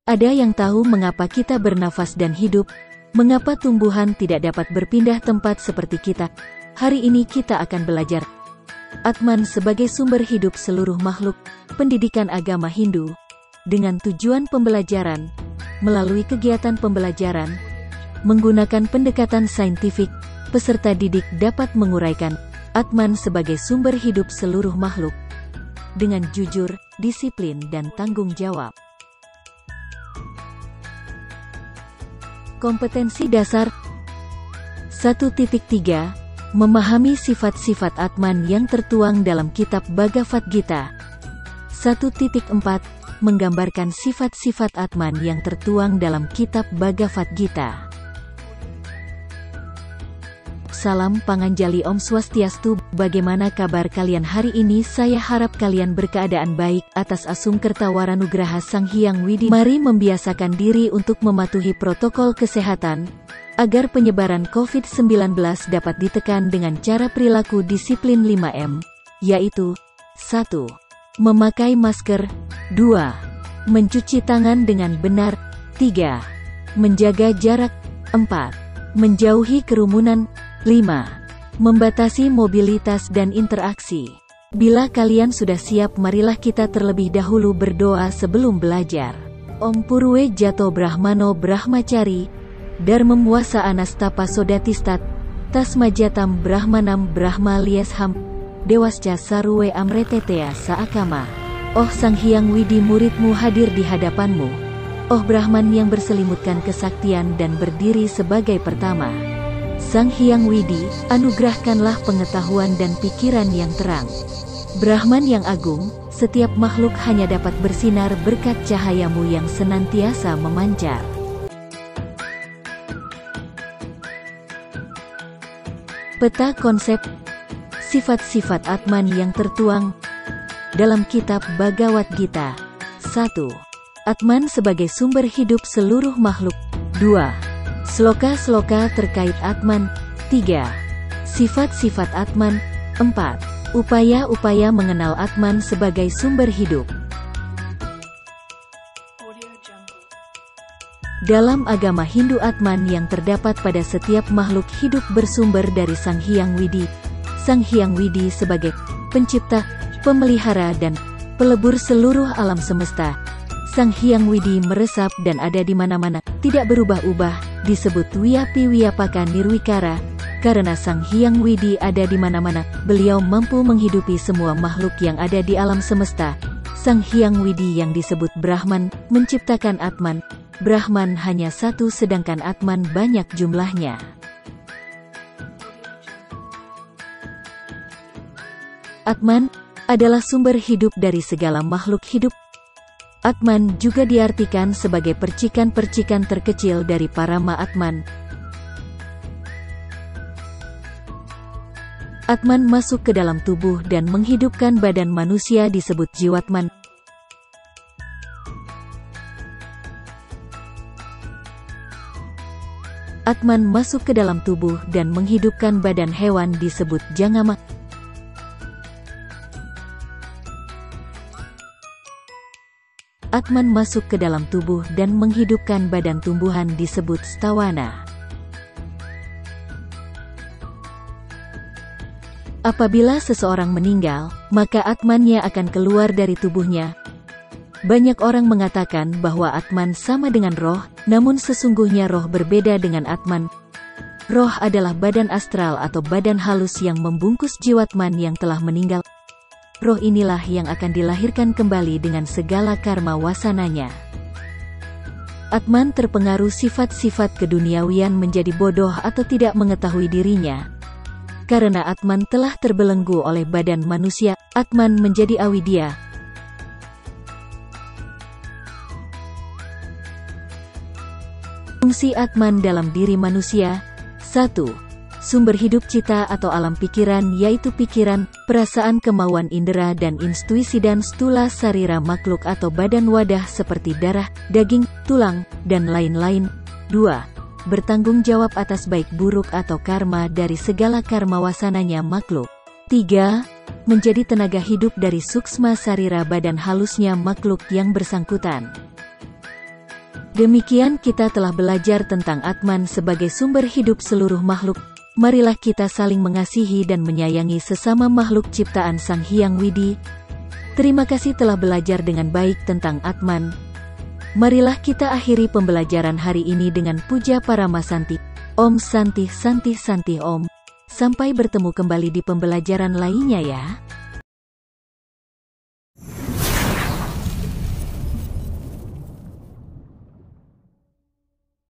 Ada yang tahu mengapa kita bernafas dan hidup? Mengapa tumbuhan tidak dapat berpindah tempat seperti kita? Hari ini kita akan belajar Atman sebagai sumber hidup seluruh makhluk, pendidikan agama Hindu, dengan tujuan pembelajaran, melalui kegiatan pembelajaran, menggunakan pendekatan saintifik, peserta didik dapat menguraikan Atman sebagai sumber hidup seluruh makhluk, dengan jujur, disiplin dan tanggung jawab. Kompetensi dasar 1.3 Memahami sifat-sifat Atman yang tertuang dalam kitab Bhagavad Gita. 1.4 Menggambarkan sifat-sifat Atman yang tertuang dalam kitab Bhagavad Gita. Salam Panganjali, Om Swastiastu. Bagaimana kabar kalian hari ini? Saya harap kalian berkeadaan baik. Atas Asung Kertawaranugraha Sang Hyang Widi, mari membiasakan diri untuk mematuhi protokol kesehatan, agar penyebaran COVID-19 dapat ditekan dengan cara perilaku disiplin 5M, yaitu 1. Memakai masker, 2. Mencuci tangan dengan benar, 3. Menjaga jarak, 4. Menjauhi kerumunan, 5. Membatasi mobilitas dan interaksi. Bila kalian sudah siap, marilah kita terlebih dahulu berdoa sebelum belajar. Om Purwe Jato Brahmano Brahmacari, Dharmam Wasa Anastapa Sodatistat, Tasmajatam Brahmanam Brahma Liesham, Dewasca Sarwe Amretetea Saakama. Oh Sang Hyang Widi, muridmu hadir di hadapanmu. Oh Brahman yang berselimutkan kesaktian dan berdiri sebagai pertama. Sang Hyang Widi, anugerahkanlah pengetahuan dan pikiran yang terang. Brahman yang agung, setiap makhluk hanya dapat bersinar berkat cahayamu yang senantiasa memancar. Peta konsep sifat-sifat Atman yang tertuang dalam kitab Bhagavad Gita. 1. Atman sebagai sumber hidup seluruh makhluk. 2. Sloka-sloka terkait Atman. 3. Sifat-sifat Atman. 4. Upaya-upaya mengenal Atman sebagai sumber hidup. Dalam agama Hindu, Atman yang terdapat pada setiap makhluk hidup bersumber dari Sang Hyang Widi. Sang Hyang Widi sebagai pencipta, pemelihara dan pelebur seluruh alam semesta. Sang Hyang Widi meresap dan ada di mana-mana, tidak berubah-ubah, disebut Wiyapi Wiyapaka Nirwikara. Karena Sang Hyang Widi ada di mana-mana, beliau mampu menghidupi semua makhluk yang ada di alam semesta. Sang Hyang Widi yang disebut Brahman, menciptakan Atman. Brahman hanya satu sedangkan Atman banyak jumlahnya. Atman adalah sumber hidup dari segala makhluk hidup. Atman juga diartikan sebagai percikan-percikan terkecil dari Parama Atman. Atman masuk ke dalam tubuh dan menghidupkan badan manusia disebut Jiwatman. Atman masuk ke dalam tubuh dan menghidupkan badan hewan disebut Jangama. Atman masuk ke dalam tubuh dan menghidupkan badan tumbuhan disebut Stawana. Apabila seseorang meninggal, maka Atmannya akan keluar dari tubuhnya. Banyak orang mengatakan bahwa Atman sama dengan roh, namun sesungguhnya roh berbeda dengan Atman. Roh adalah badan astral atau badan halus yang membungkus Jiwatman yang telah meninggal. Roh inilah yang akan dilahirkan kembali dengan segala karma wasananya. Atman terpengaruh sifat-sifat keduniawian menjadi bodoh atau tidak mengetahui dirinya. Karena Atman telah terbelenggu oleh badan manusia, Atman menjadi avidya. Fungsi Atman dalam diri manusia. 1. Sumber hidup cita atau alam pikiran, yaitu pikiran, perasaan, kemauan indera dan intuisi, dan stula sarira makhluk atau badan wadah seperti darah, daging, tulang, dan lain-lain. 2. Bertanggung jawab atas baik buruk atau karma dari segala karma wasananya makhluk. 3. Menjadi tenaga hidup dari suksma sarira badan halusnya makhluk yang bersangkutan. Demikian kita telah belajar tentang Atman sebagai sumber hidup seluruh makhluk. Marilah kita saling mengasihi dan menyayangi sesama makhluk ciptaan Sang Hyang Widi. Terima kasih telah belajar dengan baik tentang Atman. Marilah kita akhiri pembelajaran hari ini dengan puja Paramasanti. Om Santi Santi Santi Om. Sampai bertemu kembali di pembelajaran lainnya ya.